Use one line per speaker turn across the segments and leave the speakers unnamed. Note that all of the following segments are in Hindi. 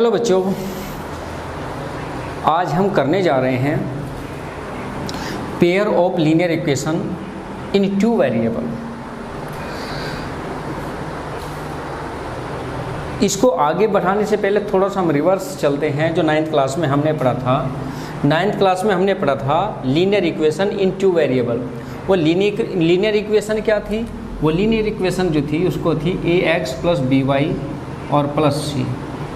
हेलो बच्चों, आज हम करने जा रहे हैं pair of linear equation in two variable. इसको आगे बढ़ाने से पहले थोड़ा सा हम रिवर्स चलते हैं। जो 9th क्लास में हमने पढ़ा था, 9th क्लास में हमने पढ़ा था linear equation in two variable. वो लीनियर इक्वेशन क्या थी? वो लीनियर इक्वेशन जो थी उसको थी ax प्लस by और प्लस c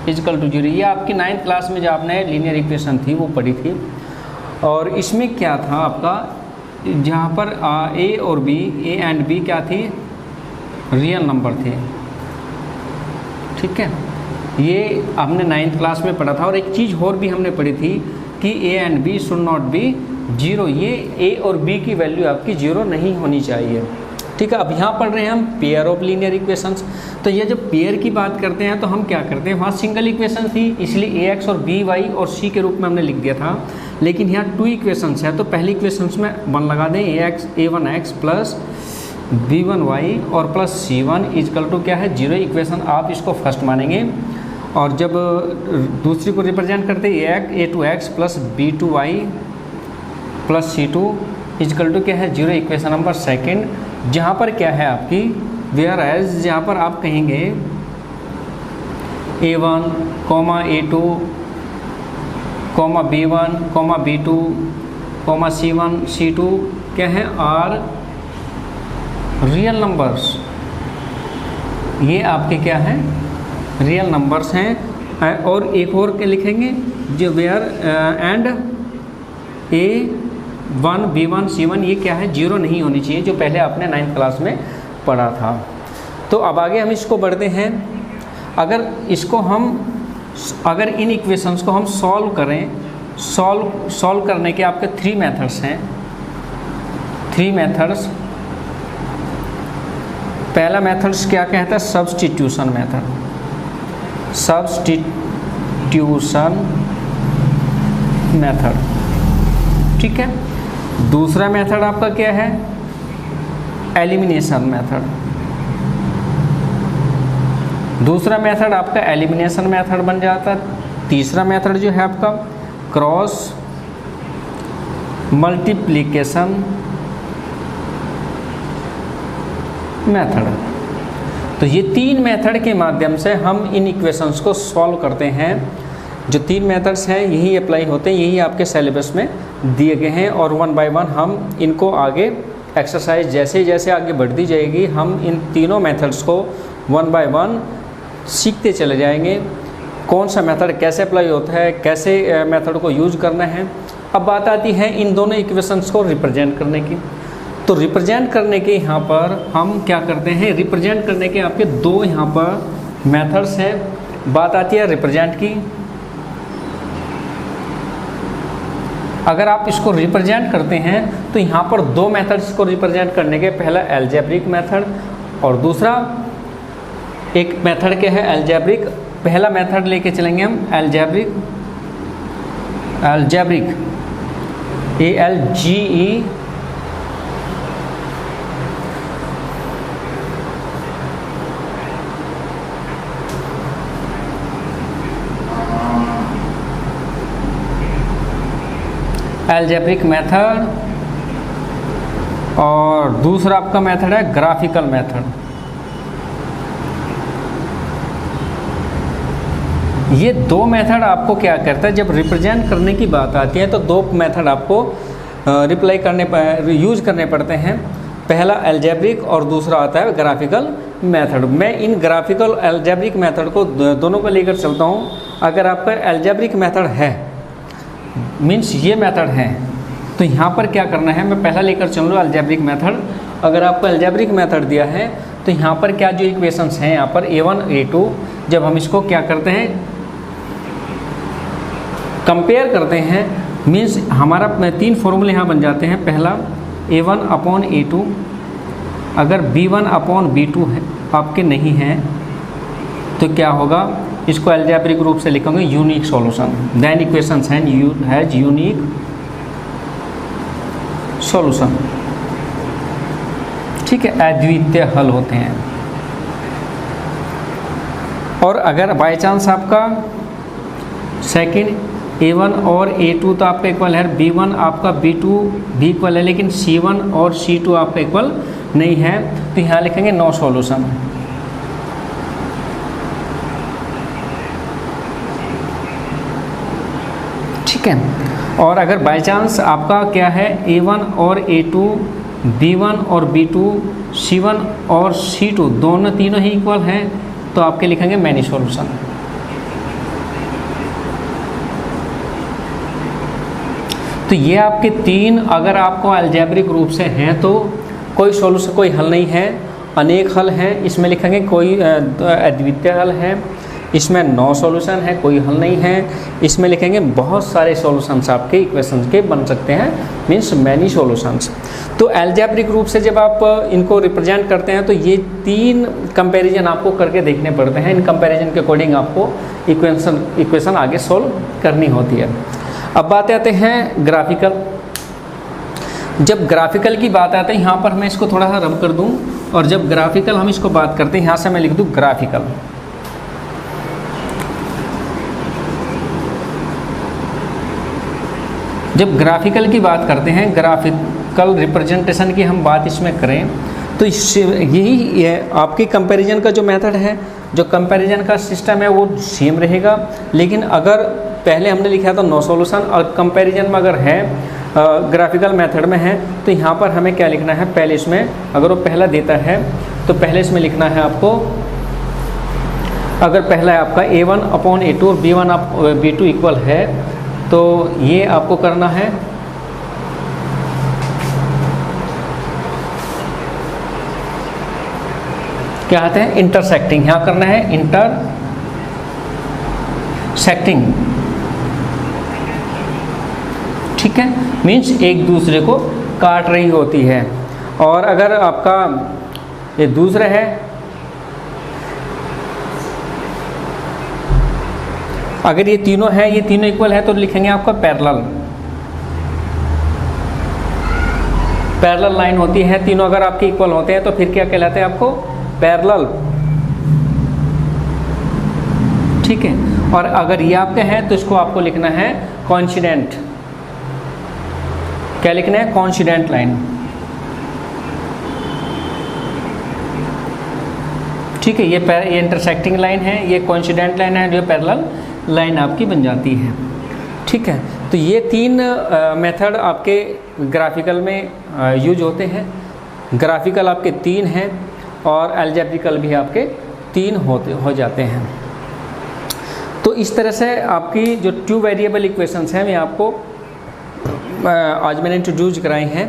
इजकल टू 0। ये आपकी 9th क्लास में जो आपने लीनियर इक्वेशन थी वो पढ़ी थी। और इसमें क्या था आपका, जहाँ पर a और b, a एंड b क्या थी? रियल नंबर थे। ठीक है, ये हमने 9th क्लास में पढ़ा था। और एक चीज़ और भी हमने पढ़ी थी कि a and b should not be 0। ये a और b की वैल्यू आपकी 0 नहीं होनी चाहिए। ठीक है, अब यहाँ पढ़ रहे हैं हम पेयर ऑफ लीनियर इक्वेशंस। तो ये जब पेयर की बात करते हैं तो हम क्या करते हैं, वहाँ सिंगल इक्वेशन थी इसलिए ax और by और c के रूप में हमने लिख दिया था। लेकिन यहाँ 2 इक्वेशंस है तो पहली इक्वेशंस में 1 लगा दें, a1x प्लस b1y और प्लस c1 इजकल टू क्या है 0। इक्वेशन आप इसको फर्स्ट मानेंगे। और जब दूसरी को रिप्रेजेंट करते हैं a2x plus b2y plus c2 is equal to क्या है 0। इक्वेशन नंबर सेकेंड, जहाँ पर क्या है आपकी वेयर एज, जहाँ पर आप कहेंगे a1, a2, b1, b2, c1, c2 क्या है आर रियल नंबर्स। ये आपके क्या है रियल नंबर्स हैं। और एक और क्या लिखेंगे, जो where and a1, b1, c1 ये क्या है 0 नहीं होनी चाहिए, जो पहले आपने 9th क्लास में पढ़ा था। तो अब आगे हम इसको बढ़ते हैं। अगर इन इक्वेशंस को हम सॉल्व करें, सॉल्व करने के आपके 3 मेथड्स हैं। 3 मेथड्स। पहला मेथड्स क्या कहता है? Substitution method. Substitution method. ठीक है। दूसरा मेथड आपका क्या है? Elimination method. दूसरा मेथड आपका एलिमिनेशन मेथड बन जाता है। तीसरा मेथड जो है आपका क्रॉस मल्टीप्लिकेशन मेथड। तो ये 3 मेथड के माध्यम से हम इन इक्वेशंस को सॉल्व करते हैं। जो 3 मेथड्स हैं यही अप्लाई होते हैं, यही आपके सिलेबस में दिए गए हैं। और 1 बाय 1 हम इनको आगे एक्सरसाइज जैसे जैसे आगे बढ़ती जाएगी हम इन तीनों मेथड्स को 1 बाय 1 सीखते चले जाएंगे। कौन सा मेथड कैसे अप्लाई होता है, कैसे मेथड को यूज करना है। अब बात आती है इन दोनों इक्वेशंस को रिप्रेजेंट करने की। तो रिप्रेजेंट करने के यहाँ पर हम क्या करते हैं, रिप्रेजेंट करने के आपके 2 यहाँ पर मेथड्स हैं। बात आती है रिप्रेजेंट की। अगर आप इसको रिप्रेजेंट करते हैं तो यहाँ पर 2 मेथड्स को रिप्रेजेंट करने के, पहला अलजेब्रिक मेथड और दूसरा एक मेथड क्या है अलजेब्रिक। पहला मेथड लेके चलेंगे हम अलजेब्रिक ALGE अलजेब्रिक मेथड। और दूसरा आपका मेथड है ग्राफिकल मेथड। ये 2 मेथड आपको क्या करता है, जब रिप्रेजेंट करने की बात आती है तो 2 मेथड आपको यूज करने पड़ते हैं। पहला अलजेब्रिक और दूसरा आता है ग्राफिकल मेथड। मैं इन ग्राफिकल अलजेब्रिक मेथड को दोनों को लेकर चलता हूँ। अगर आपका अलजेब्रिक मेथड है मीन्स ये मेथड है तो यहाँ पर क्या करना है, मैं पहला लेकर चल रहा हूँ अलजेब्रिक मेथड। अगर आपको अलजेब्रिक मेथड दिया है तो यहाँ पर क्या जो इक्वेशंस हैं यहाँ पर a1 a2, जब हम इसको क्या करते हैं कंपेयर करते हैं मीन्स हमारा 3 फॉर्मूले यहाँ बन जाते हैं। पहला a1 अपॉन a2, अगर b1 अपॉन b2 है आपके नहीं है तो क्या होगा, इसको अलजेब्रिक रूप से लिखेंगे unique solution. Then equations has unique solution. ठीक है, अद्वितीय हल होते हैं। और अगर बाय चांस आपका सेकंड A1 और A2 तो आपका इक्वल है, B1 आपका B2 भी इक्वल है, लेकिन C1 और C2 आपका इक्वल नहीं है, तो यहाँ लिखेंगे नो सॉल्यूशन। ठीक है। और अगर बाय चांस आपका क्या है A1 और A2, B1 और B2, C1 और C2 दोनों तीनों ही इक्वल हैं, तो आपके लिखेंगे मैनी सॉल्यूशन। तो ये आपके तीन अगर आपको अलजेब्रिक रूप से हैं तो कोई सॉल्यूशन, कोई हल नहीं है, अनेक हल हैं। इसमें लिखेंगे कोई अद्वितीय हल है, इसमें नो सॉल्यूशन है, कोई हल नहीं है। इसमें लिखेंगे बहुत सारे सॉल्यूशंस आपके इक्वेशंस के बन सकते हैं, मीन्स मैनी सॉल्यूशंस। तो अलजेब्रिक रूप से जब आप इनको रिप्रेजेंट करते हैं तो ये तीन कंपैरिजन आपको करके देखने पड़ते हैं। इन कंपैरिजन के अकॉर्डिंग आपको इक्वेशन आगे सॉल्व करनी होती है। अब बात आते हैं ग्राफिकल। जब ग्राफिकल की बात आती है, यहाँ पर मैं इसको थोड़ा सा रब कर दूँ, और जब ग्राफिकल हम इसको बात करते हैं, यहाँ से मैं लिख दूँ ग्राफिकल। जब ग्राफिकल की बात करते हैं, ग्राफिकल रिप्रेजेंटेशन की हम बात इसमें करें, तो इससे यही है आपके कंपैरिजन का जो मेथड है, जो कंपैरिजन का सिस्टम है वो सेम रहेगा। लेकिन अगर पहले हमने लिखा था नो सॉल्यूशन, और कंपैरिजन में अगर है ग्राफिकल मेथड में है, तो यहाँ पर हमें क्या लिखना है, पहले इसमें अगर वो पहला देता है तो पहले इसमें लिखना है आपको, अगर पहला है आपका A1/A2 और B1/B2 इक्वल है, तो ये आपको करना है क्या कहते हैं, इंटरसेक्टिंग। यहाँ करना है इंटरसेक्टिंग। ठीक है, मीन्स एक दूसरे को काट रही होती है। और अगर आपका ये दूसरा है, अगर ये तीनों है, ये तीनों इक्वल है, तो लिखेंगे आपका पैरेलल। पैरेलल लाइन होती है, तीनों अगर आपके इक्वल होते हैं तो फिर क्या कहलाते हैं आपको, पैरेलल। ठीक है। और अगर ये आपके हैं तो इसको आपको लिखना है कोइंसिडेंट। क्या लिखना है, कोइंसिडेंट लाइन। ठीक है, ये इंटरसेक्टिंग लाइन है, ये कोइंसिडेंट लाइन है, जो पैरेलल लाइन आपकी बन जाती है। ठीक है, तो ये तीन मेथड आपके ग्राफिकल में यूज होते हैं। ग्राफिकल आपके तीन हैं और अलजेब्रिकल भी आपके तीन हो जाते हैं। तो इस तरह से आपकी जो 2 वेरिएबल इक्वेशंस हैं, मैं आपको आज मैंने इंट्रोड्यूस कराई हैं।